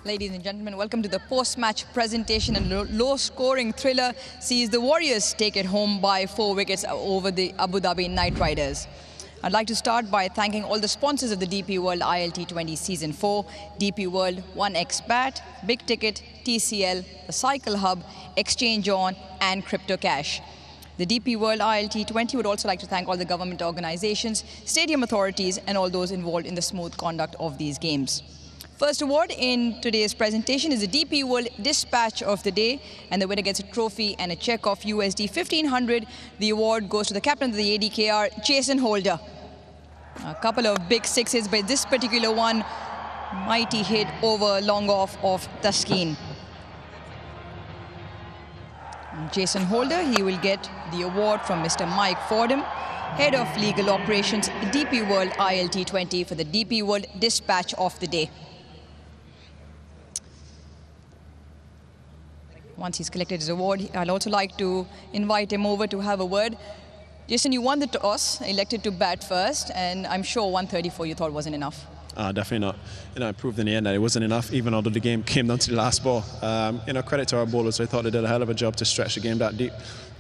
Ladies and gentlemen, welcome to the post-match presentation, and low-scoring thriller sees the Warriors take it home by 4 wickets over the Abu Dhabi Knight Riders. I'd like to start by thanking all the sponsors of the DP World ILT20 Season 4, DP World 1x Bat, Big Ticket, TCL, the Cycle Hub, Exchange On and Crypto Cash. The DP World ILT20 would also like to thank all the government organizations, stadium authorities and all those involved in the smooth conduct of these games. First award in today's presentation is the DP World Dispatch of the Day, and the winner gets a trophy and a check of USD 1,500. The award goes to the captain of the ADKR, Jason Holder. A couple of big sixes, but this particular one, mighty hit over long off of Taskeen. Jason Holder, he will get the award from Mr. Mike Fordham, Head of Legal Operations, DP World ILT20 for the DP World Dispatch of the Day. Once he's collected his award, I'd also like to invite him over to have a word. Jason, you won the toss, elected to bat first, and I'm sure 134 you thought wasn't enough. Definitely not. I proved in the end that it wasn't enough, even although the game came down to the last ball. Credit to our bowlers. I thought they did a hell of a job to stretch the game that deep.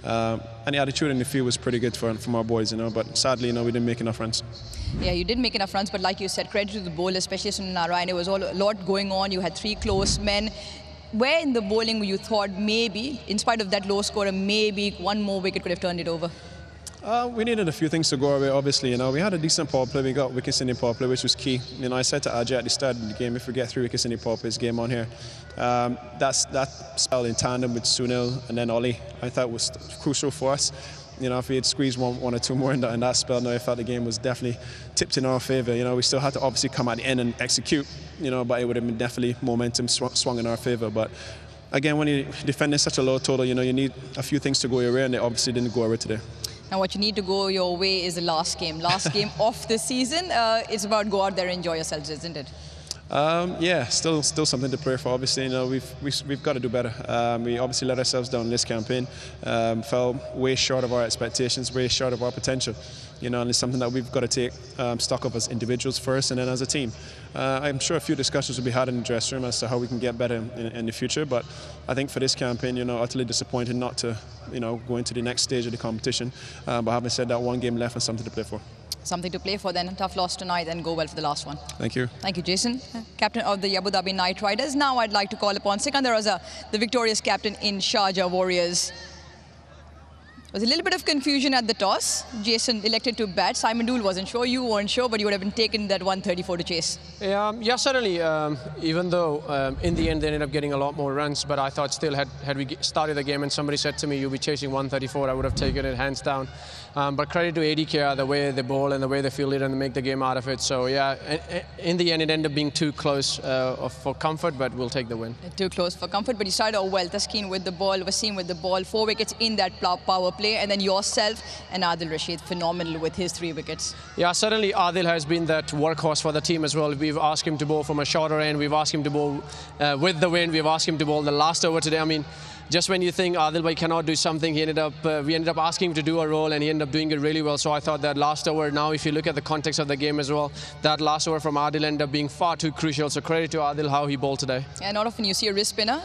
And the attitude in the field was pretty good from our boys, but sadly, we didn't make enough runs. Yeah, you didn't make enough runs, but like you said, credit to the bowlers, especially Sunil Narayan. It was a lot going on. You had 3 close men. Where in the bowling you thought maybe, in spite of that low scorer, maybe one more wicket could have turned it over? We needed a few things to go our way, obviously. We had a decent power play. We got wickets in the power play, which was key. I said to Ajay at the start of the game, if we get 3 wickets in the power play, it's game on here. That spell in tandem with Sunil and then Ollie, I thought was crucial for us. If we had squeezed one or two more in that spell, I felt the game was definitely tipped in our favour. We still had to obviously come at the end and execute, but it would have been definitely momentum swung in our favour. But again, when you're defending such a low total, you need a few things to go your way, and they obviously didn't go our way today. Now what you need to go your way is the last game. Last game of the season. It's about go out there and enjoy yourselves, isn't it? Yeah, still something to play for. Obviously, we've got to do better. We obviously let ourselves down in this campaign. Fell way short of our expectations, way short of our potential. And it's something that we've got to take stock of as individuals first, and then as a team. I'm sure a few discussions will be had in the dressing room as to how we can get better in the future. But I think for this campaign, utterly disappointed not to, go into the next stage of the competition. But having said that, 1 game left and something to play for. Something to play for then. Tough loss tonight, and go well for the last one. Thank you. Thank you, Jason. Captain of the Abu Dhabi Knight Riders. Now I'd like to call upon Sikandar Raza, the victorious captain in Sharjah Warriorz. There was a little bit of confusion at the toss. Jason elected to bat. Simon Dool wasn't sure, you weren't sure, but you would have been taken that 134 to chase. Yeah, certainly. Even though in the end they ended up getting a lot more runs, but I thought still had we started the game and somebody said to me, you'll be chasing 134, I would have taken it hands down. But credit to ADKR, the way they bowl and the way they field it and make the game out of it. So yeah, in the end it ended up being too close for comfort, but we'll take the win. Too close for comfort, but you started out well. Taskeen with the ball, Wasim with the ball, 4 wickets in that power play, and then yourself and Adil Rashid, phenomenal with his 3 wickets. Yeah, certainly Adil has been that workhorse for the team as well. We've asked him to bowl from a shorter end, we've asked him to bowl with the wind, we've asked him to bowl the last over today. I mean, just when you think Adil Bhai cannot do something, we ended up asking him to do a role, and he ended up doing it really well. So I thought that last over, now if you look at the context of the game as well, that last over from Adil ended up being far too crucial. So credit to Adil how he bowled today. Yeah, not often you see a wrist spinner.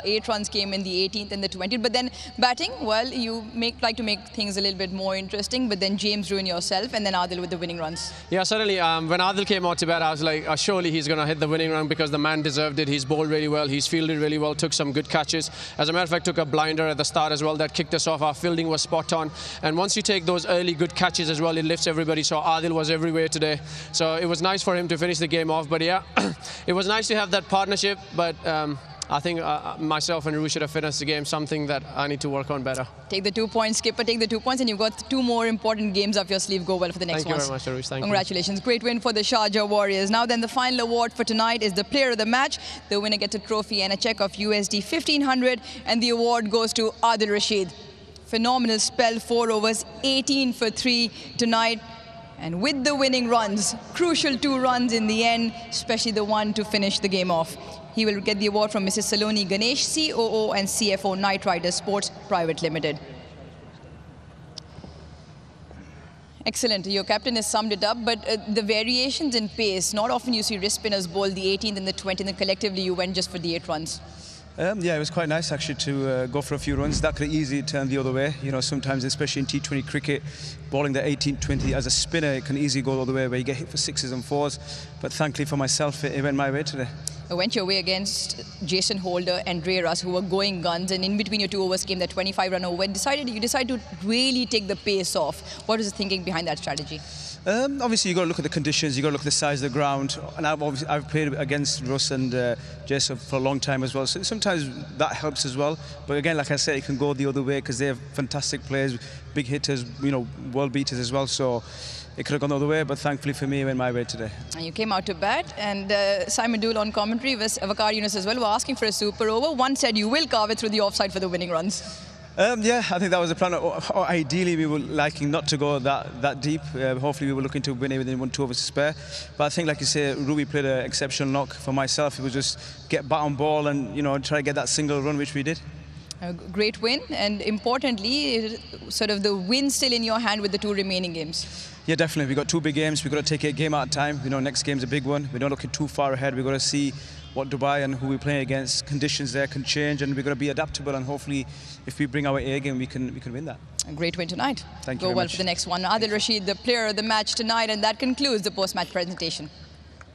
8 runs came in the 18th and the 20th, but then batting, well, you like to make things a little bit more interesting, but then James ruined yourself, and then Adil with the winning runs. Yeah, certainly. When Adil came out to bat, I was like, surely he's going to hit the winning run because the man deserved it. He's bowled really well, he's fielded really well, took some good catches. As a matter of fact, took a blinder at the start as well that kicked us off. Our fielding was spot on, and once you take those early good catches as well, it lifts everybody. So Adil was everywhere today, so it was nice for him to finish the game off. But yeah, it was nice to have that partnership, but I think myself and Roo should have finished the game, something that I need to work on better. Take the 2 points, Skipper, take the 2 points, and you've got 2 more important games up your sleeve. Go well for the next ones. Thank you very much, Arush. Thank Congratulations. you. Great win for the Sharjah Warriors. Now then, the final award for tonight is the player of the match. The winner gets a trophy and a check of USD 1,500, and the award goes to Adil Rashid. Phenomenal spell, 4 overs, 18 for 3 tonight. And with the winning runs, crucial 2 runs in the end, especially the one to finish the game off. He will get the award from Mrs. Saloni Ganesh, COO and CFO, Knight Riders Sports Private Limited. Excellent. Your captain has summed it up, but the variations in pace, not often you see wrist spinners bowl the 18th and the 20th, and collectively you went just for the 8 runs. Yeah, it was quite nice actually to go for a few runs. That could easily turn the other way. You know, sometimes, especially in T20 cricket, bowling the 18-20 as a spinner, it can easily go the other way where you get hit for 6s and 4s. But thankfully for myself, it went my way today. It went your way against Jason Holder and Ray Russ, who were going guns, and in between your 2 overs came that 25-run over. You decided to really take the pace off. What was the thinking behind that strategy? Obviously, you've got to look at the conditions, you've got to look at the size of the ground. And I've played against Russ and Jason for a long time as well. So sometimes that helps as well. But again, like I said, it can go the other way because they have fantastic players, big hitters, you know, world beaters as well. So it could have gone the other way, but thankfully for me, it went my way today. And you came out to bat, and Simon Dool on commentary, Waqar Younis as well, were asking for a super over. One said you will carve it through the offside for the winning runs. Yeah, I think that was the plan. Ideally, we were liking not to go that deep. Hopefully, we were looking to win it within 1-2 overs to spare. But I think, like you say, Ruby played an exceptional knock. For myself, it was just get bat on ball and, you know, try to get that single run, which we did. A great win, and importantly, sort of the win still in your hand with the 2 remaining games. Yeah, definitely. We've got 2 big games. We've got to take a game at a time. You know, next game's a big one. We're not looking too far ahead. We've got to see what Dubai and who we're playing against, conditions there can change, and we've got to be adaptable, and hopefully if we bring our A game, we can win that. A great win tonight. Thank you Go very well much. for the next one. Adil Rashid, the player of the match tonight, and that concludes the post-match presentation.